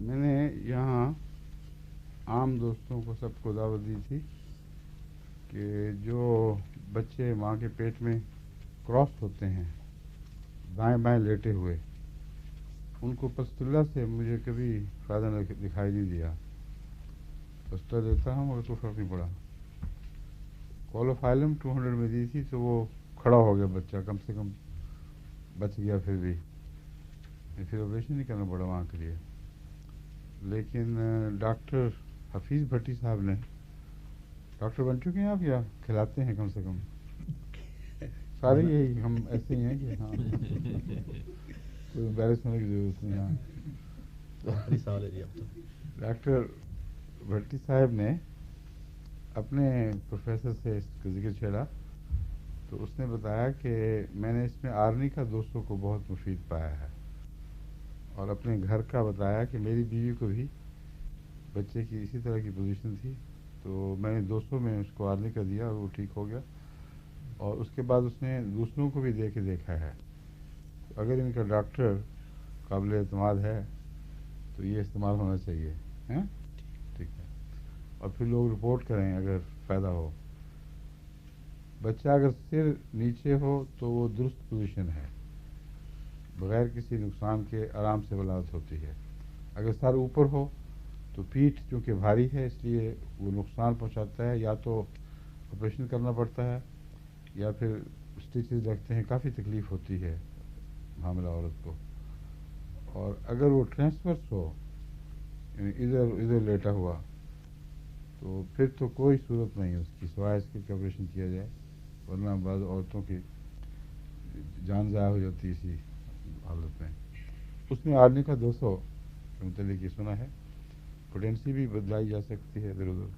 میں نے یہاں عام دوستوں کو سب کو دعوت دی تھی کہ جو بچے ماں کے پیٹ میں کراس ہوتے ہیں دائیں بائیں لیٹے ہوئے، ان کو پستولہ سے مجھے کبھی فائدہ دکھائی نہیں دیا. پستولہ دیتا ہوں مگر کوئی فرق نہیں پڑا. کولوفائلم 200 میں دی تھی تو وہ کھڑا ہو گیا بچہ، کم سے کم بچ گیا. پھر بھی پھر آپریشن نہیں کرنا پڑا وہاں کے لیے. لیکن ڈاکٹر حفیظ بھٹی صاحب نے، ڈاکٹر بن چکے ہیں آپ یا کھلاتے ہیں کم سے کم؟ سارے یہی ہم ایسے ہی ہیں کہ ہاں کوئی امبیرس ہونے کی ضرورت نہیں. ہاں ڈاکٹر بھٹی صاحب نے اپنے پروفیسر سے اس کا ذکر چھیڑا تو اس نے بتایا کہ میں نے اس میں آرنی کا 200 کو بہت مفید پایا ہے، اور اپنے گھر کا بتایا کہ میری بیوی کو بھی بچے کی اسی طرح کی پوزیشن تھی تو میں نے 200 میں اس کو آرنی کا دیا اور وہ ٹھیک ہو گیا. اور اس کے بعد اس نے دوسروں کو بھی دے کے دیکھا ہے. اگر ان کا ڈاکٹر قابل اعتماد ہے تو یہ استعمال ہونا چاہیے. ٹھیک ہے، اور پھر لوگ رپورٹ کریں اگر فائدہ ہو. بچہ اگر سر نیچے ہو تو وہ درست پوزیشن ہے، بغیر کسی نقصان کے آرام سے ولادت ہوتی ہے. اگر سر اوپر ہو تو پیٹھ چونکہ بھاری ہے اس لیے وہ نقصان پہنچاتا ہے، یا تو آپریشن کرنا پڑتا ہے یا پھر اسٹیچز لگتے ہیں، کافی تکلیف ہوتی ہے حاملہ عورت کو. اور اگر وہ ٹرانسورس ہو یعنی ادھر لیٹا ہوا تو پھر تو کوئی صورت نہیں اس کی سوائے اس کے آپریشن کیا جائے، ورنہ بعض عورتوں کی جان ضائع ہو جاتی ہے اسی حالت میں. اس نے آرنی کا 200 کے متعلق یہ سنا ہے. پوٹینسی بھی بدلائی جا سکتی ہے ادھر ادھر.